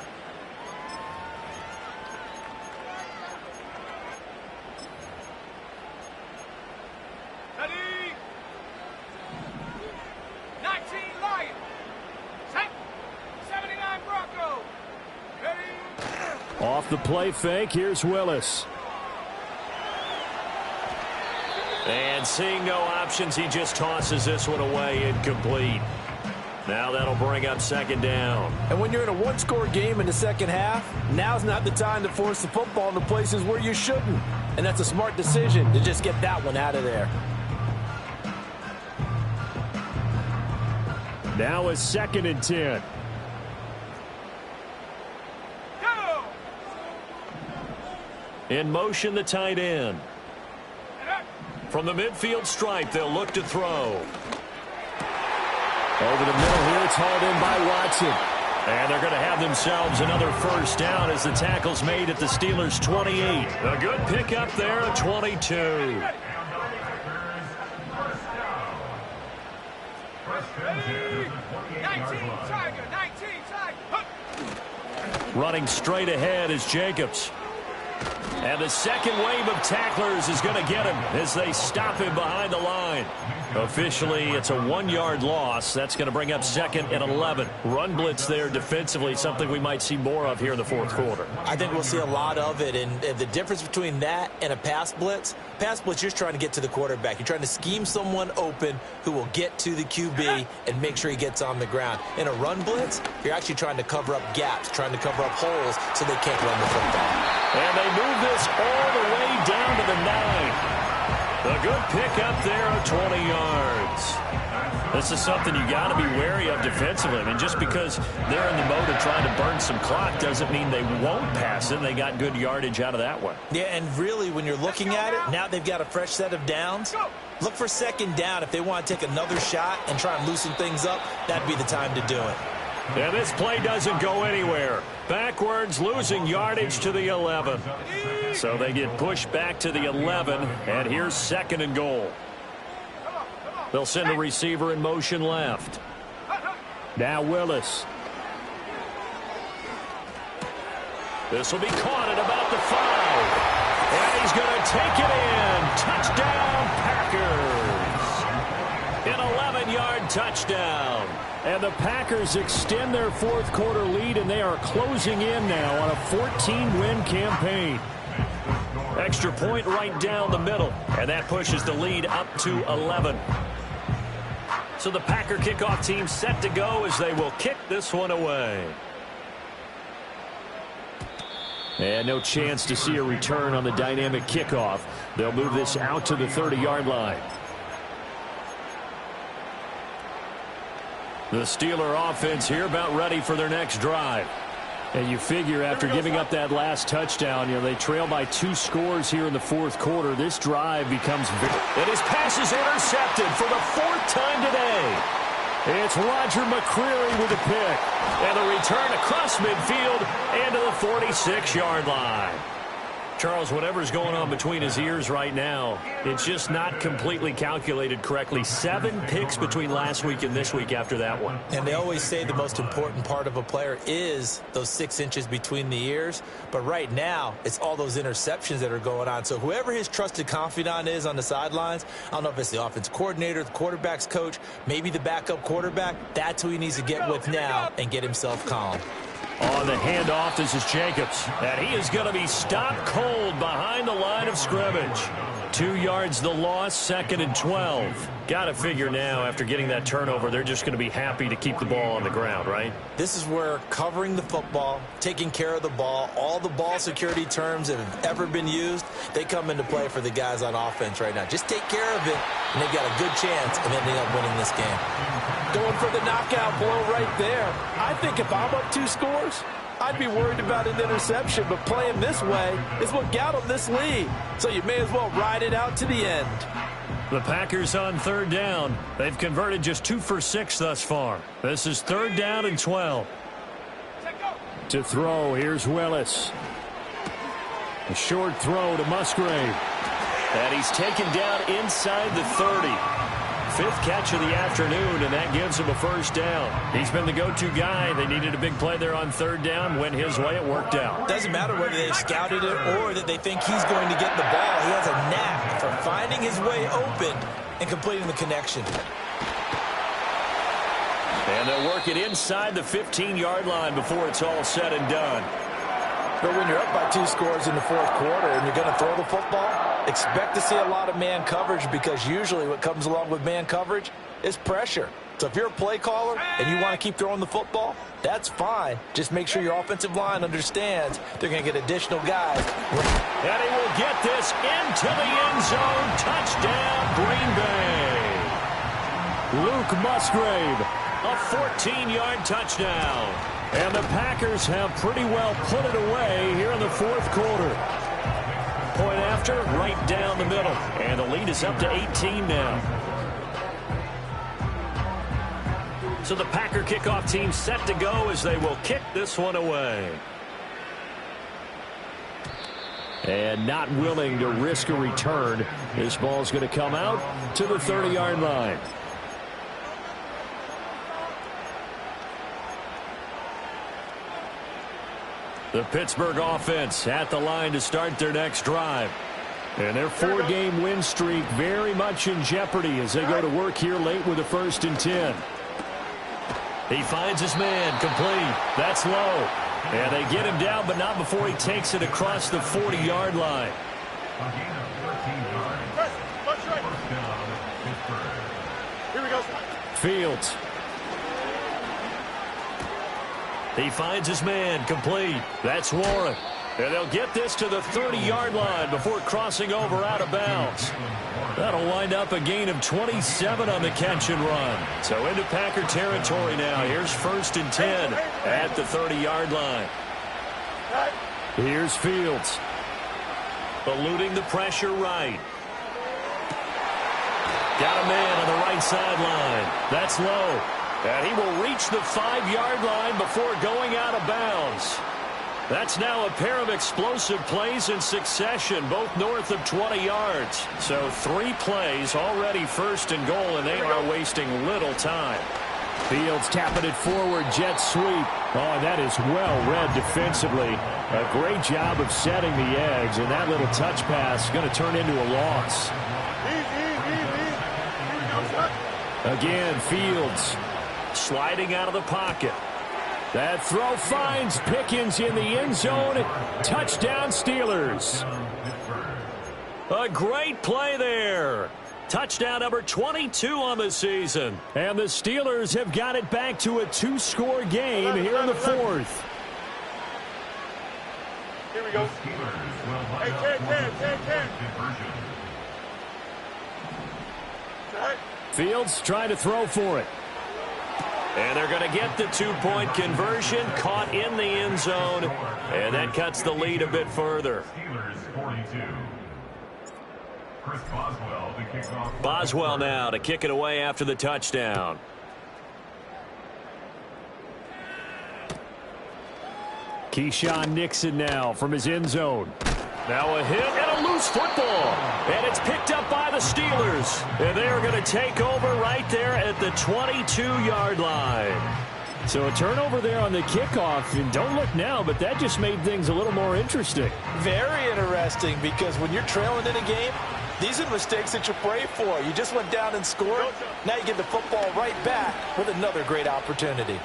Off the play fake, here's Willis. And seeing no options, he just tosses this one away, incomplete. Now that'll bring up 2nd down. And when you're in a one-score game in the second half, now's not the time to force the football into places where you shouldn't. And that's a smart decision to just get that one out of there. Now it's 2nd and 10. In motion, the tight end. From the midfield stripe, they'll look to throw. Over the middle here, it's hauled in by Watson. And they're going to have themselves another first down as the tackle's made at the Steelers' 28. A good pickup there at 22. Running straight ahead is Jacobs. And the second wave of tacklers is going to get him as they stop him behind the line. Officially, it's a 1-yard loss. That's going to bring up 2nd and 11. Run blitz there defensively, something we might see more of here in the fourth quarter. I think we'll see a lot of it, and the difference between that and a pass blitz, you're just trying to get to the quarterback. You're trying to scheme someone open who will get to the QB and make sure he gets on the ground. In a run blitz, you're actually trying to cover up gaps, trying to cover up holes so they can't run the football. And they move this all the way down to the 9. A good pick up there of 20 yards. This is something you got to be wary of defensively. I mean, just because they're in the mode of trying to burn some clock doesn't mean they won't pass it. They got good yardage out of that one. Yeah, and really, when you're looking at it, now they've got a fresh set of downs. Look for 2nd down. If they want to take another shot and try and loosen things up, that'd be the time to do it. And this play doesn't go anywhere. Backwards, losing yardage to the 11. So they get pushed back to the 11, and here's 2nd and goal. They'll send the receiver in motion left. Now Willis. This will be caught at about the 5. And he's going to take it in. Touchdown, Packers. An 11-yard touchdown. And the Packers extend their fourth quarter lead, and they are closing in now on a 14-win campaign. Extra point right down the middle, and that pushes the lead up to 11. So the Packer kickoff team set to go as they will kick this one away. And no chance to see a return on the dynamic kickoff. They'll move this out to the 30-yard line. The Steeler offense here about ready for their next drive. And you figure after giving up that last touchdown, they trail by 2 scores here in the fourth quarter. This drive becomes and his pass is intercepted for the 4th time today. It's Roger McCreary with a pick. And the return across midfield and to the 46-yard line. Charles, whatever's going on between his ears right now, it's just not completely calculated correctly. 7 picks between last week and this week after that one. And they always say the most important part of a player is those 6 inches between the ears. But right now, it's all those interceptions that are going on. So whoever his trusted confidant is on the sidelines, I don't know if it's the offense coordinator, the quarterback's coach, maybe the backup quarterback, that's who he needs to get with now and get himself calm. On the handoff, this is Jacobs. And he is going to be stopped cold behind the line of scrimmage. 2 yards the loss, 2nd and 12. Got to figure now, after getting that turnover, they're just going to be happy to keep the ball on the ground, right? This is where covering the football, taking care of the ball, all the ball security terms that have ever been used, they come into play for the guys on offense right now. Just take care of it, and they've got a good chance of ending up winning this game. Going for the knockout blow right there. I think if I'm up 2 scores, I'd be worried about an interception, but playing this way is what got them this lead. So you may as well ride it out to the end. The Packers on 3rd down. They've converted just 2 for 6 thus far. This is 3rd down and 12. To throw, here's Willis. A short throw to Musgrave. And he's taken down inside the 30. 5th catch of the afternoon, and that gives him a 1st down. He's been the go-to guy. They needed a big play there on 3rd down. Went his way. It worked out. Doesn't matter whether they scouted it or that they think he's going to get the ball. He has a knack for finding his way open and completing the connection. And they'll work it inside the 15-yard line before it's all said and done. But when you're up by 2 scores in the fourth quarter and you're going to throw the football, expect to see a lot of man coverage, because usually what comes along with man coverage is pressure. So if you're a play caller and you want to keep throwing the football, that's fine. Just make sure your offensive line understands they're going to get additional guys. And he will get this into the end zone. Touchdown, Green Bay. Luke Musgrave, a 14-yard touchdown. And the Packers have pretty well put it away here in the fourth quarter. Point after, right down the middle. And the lead is up to 18 now. So the Packer kickoff team set to go as they will kick this one away. And not willing to risk a return. This ball's going to come out to the 30-yard line. The Pittsburgh offense at the line to start their next drive. And their 4-game win streak very much in jeopardy as they go to work here late with a 1st and 10. He finds his man, complete. That's low. And they get him down, but not before he takes it across the 40-yard line. A gain of 13 yards. First down, Pittsburgh. Here we go. Fields. He finds his man, complete. That's Warren. And they'll get this to the 30-yard line before crossing over out of bounds. That'll wind up a gain of 27 on the catch and run. So into Packer territory now. Here's 1st and 10 at the 30-yard line. Here's Fields. Eluding the pressure right. Got a man on the right sideline. That's low. And he will reach the 5-yard line before going out of bounds. That's now a pair of explosive plays in succession, both north of 20 yards. So 3 plays, already 1st and goal, and they are wasting little time. Fields tapping it forward, jet sweep. Oh, and that is well read defensively. A great job of setting the edge, and that little touch pass is going to turn into a loss. Again, Fields sliding out of the pocket. That throw finds Pickens in the end zone. Touchdown, Steelers. A great play there. Touchdown number 22 on the season. And the Steelers have got it back to a 2-score game here in the 4th. Here we go. Hey, 10. Fields trying to throw for it. And they're going to get the 2-point conversion, caught in the end zone, and that cuts the lead a bit further. Steelers 42. Chris Boswell to kick off. Boswell now to kick it away after the touchdown. Keyshawn Nixon now from his end zone. Now a hit and a loose football. And it's picked up by the Steelers. And they are going to take over right there at the 22-yard line. So a turnover there on the kickoff. And don't look now, but that just made things a little more interesting. Very interesting, because when you're trailing in a game, these are the mistakes that you pray for. You just went down and scored. Now you get the football right back with another great opportunity.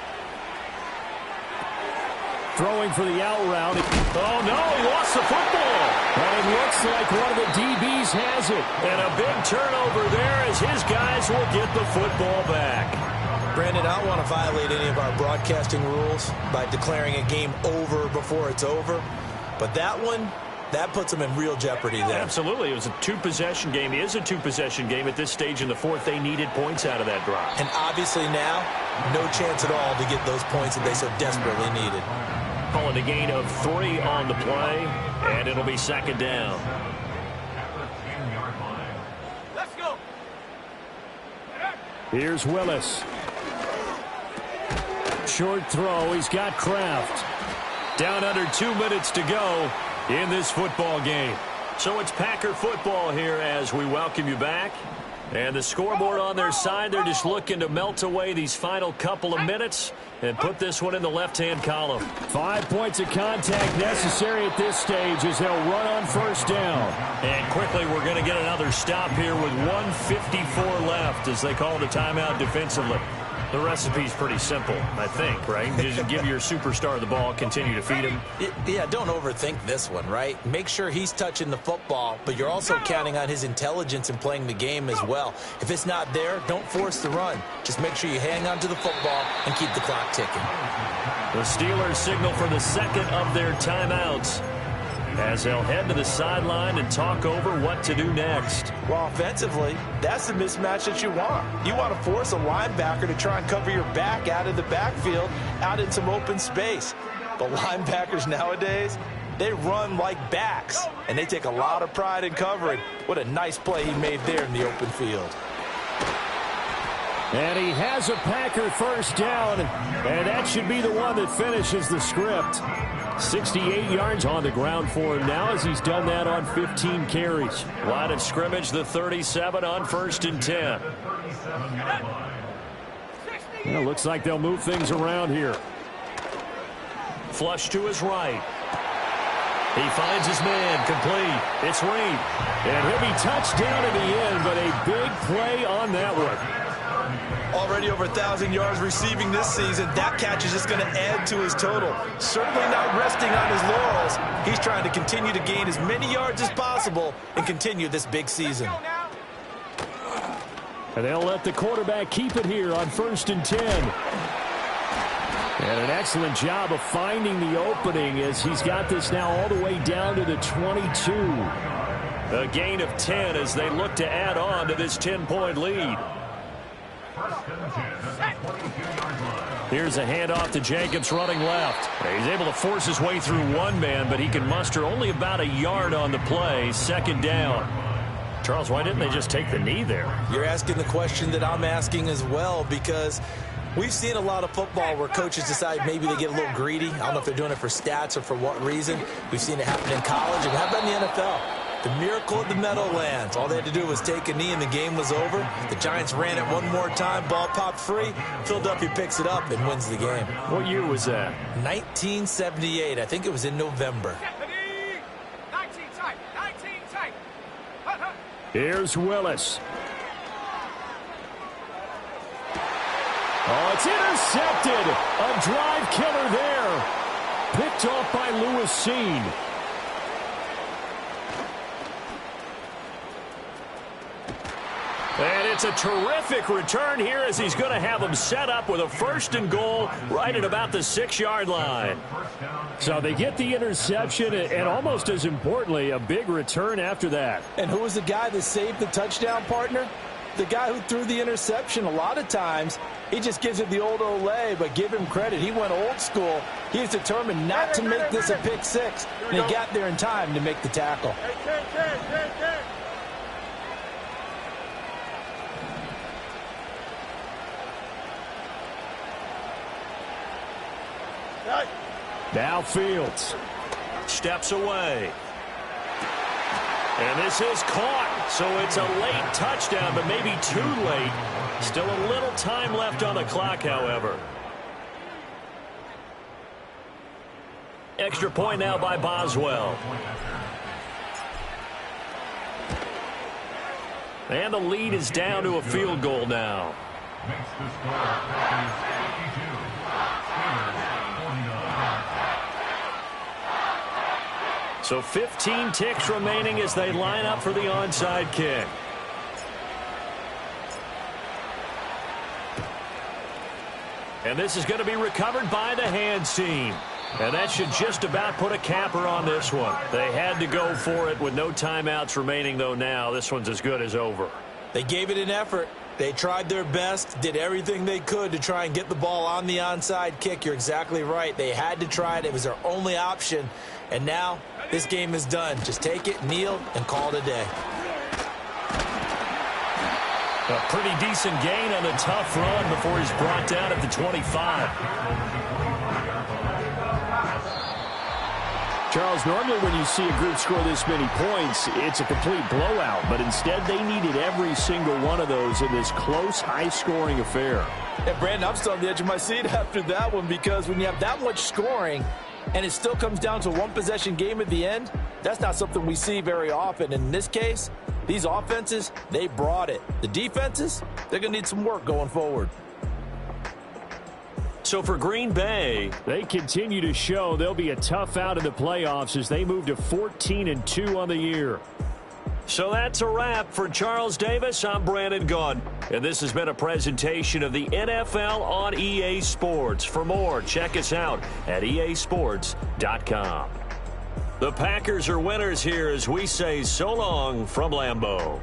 Throwing for the out route. Oh, no, he lost the football. And it looks like one of the DBs has it. And a big turnover there as his guys will get the football back. Brandon, I don't want to violate any of our broadcasting rules by declaring a game over before it's over. But that one, that puts them in real jeopardy there. Absolutely. It was a 2-possession game. It is a 2-possession game at this stage in the 4th. They needed points out of that drive. And obviously now, no chance at all to get those points that they so desperately needed. Calling a gain of 3 on the play, and it'll be 2nd down. Let's go. Here's Willis. Short throw. He's got Kraft. Down under 2 minutes to go in this football game. So it's Packer football here as we welcome you back. And the scoreboard on their side, they're just looking to melt away these final couple of minutes and put this one in the left-hand column. 5 points of contact necessary at this stage as they'll run on 1st down. And quickly, we're going to get another stop here with 1:54 left as they call the timeout defensively. The recipe's pretty simple, I think, right? Just give your superstar the ball, continue to feed him. Yeah, don't overthink this one, right? Make sure he's touching the football, but you're also counting on his intelligence in playing the game as well. If it's not there, don't force the run. Just make sure you hang on to the football and keep the clock ticking. The Steelers signal for the 2nd of their timeouts as they'll head to the sideline and talk over what to do next. Well, offensively, that's the mismatch that you want. You want to force a linebacker to try and cover your back out of the backfield, out in some open space. But linebackers nowadays, they run like backs, and they take a lot of pride in covering. What a nice play he made there in the open field. And he has a Packer 1st down, and that should be the one that finishes the script. 68 yards on the ground for him now as he's done that on 15 carries. Line of scrimmage, the 37 on 1st and 10. Well, looks like they'll move things around here. Flush to his right. He finds his man, complete. It's Reed. And he'll be touched down in the end, but a big play on that one. Already over 1,000 yards receiving this season. That catch is just going to add to his total. Certainly not resting on his laurels. He's trying to continue to gain as many yards as possible and continue this big season. And they'll let the quarterback keep it here on 1st and 10. And an excellent job of finding the opening as he's got this now all the way down to the 22. A gain of 10 as they look to add on to this 10-point lead. Here's a handoff to Jacobs running left. He's able to force his way through one man, but he can muster only about a yard on the play. 2nd down. Charles, why didn't they just take the knee there? You're asking the question that I'm asking as well, because we've seen a lot of football where coaches decide maybe they get a little greedy. I don't know if they're doing it for stats or for what reason. We've seen it happen in college. And how about in the NFL? The miracle of the Meadowlands. All they had to do was take a knee and the game was over. The Giants ran it one more time. Ball popped free. Philadelphia picks it up and wins the game. What year was that? 1978. I think it was in November. 19 tight. 19 tight. Here's Willis. Oh, it's intercepted. A drive killer there. Picked off by Lewis Seen. And it's a terrific return here as he's going to have them set up with a 1st and goal right at about the 6-yard line. So they get the interception and almost as importantly, a big return after that. And who was the guy that saved the touchdown, partner? The guy who threw the interception. A lot of times, he just gives it the old Olay, but give him credit. He went old school. He was determined not to make this a pick 6, and he got there in time to make the tackle. Now Fields steps away. And this is caught. So it's a late touchdown, but maybe too late. Still a little time left on the clock, however. Extra point now by Boswell. And the lead is down to a field goal now. Makes the score is 52. So 15 ticks remaining as they line up for the onside kick. And this is going to be recovered by the hands team. And that should just about put a capper on this one. They had to go for it with no timeouts remaining, though now this one's as good as over. They gave it an effort. They tried their best, did everything they could to try and get the ball on the onside kick. You're exactly right. They had to try it. It was their only option. And now this game is done. Just take it, kneel, and call it a day. A pretty decent gain on the tough run before he's brought down at the 25. Charles, normally when you see a group score this many points, it's a complete blowout. But instead, they needed every single one of those in this close, high-scoring affair. And Brandon, I'm still on the edge of my seat after that one, because when you have that much scoring and it still comes down to a one-possession game at the end, that's not something we see very often. And in this case, these offenses, they brought it. The defenses, they're going to need some work going forward. So for Green Bay, they continue to show they'll be a tough out in the playoffs as they move to 14-2 on the year. So that's a wrap. For Charles Davis, I'm Brandon Gunn. And this has been a presentation of the NFL on EA Sports. For more, check us out at easports.com. The Packers are winners here as we say so long from Lambeau.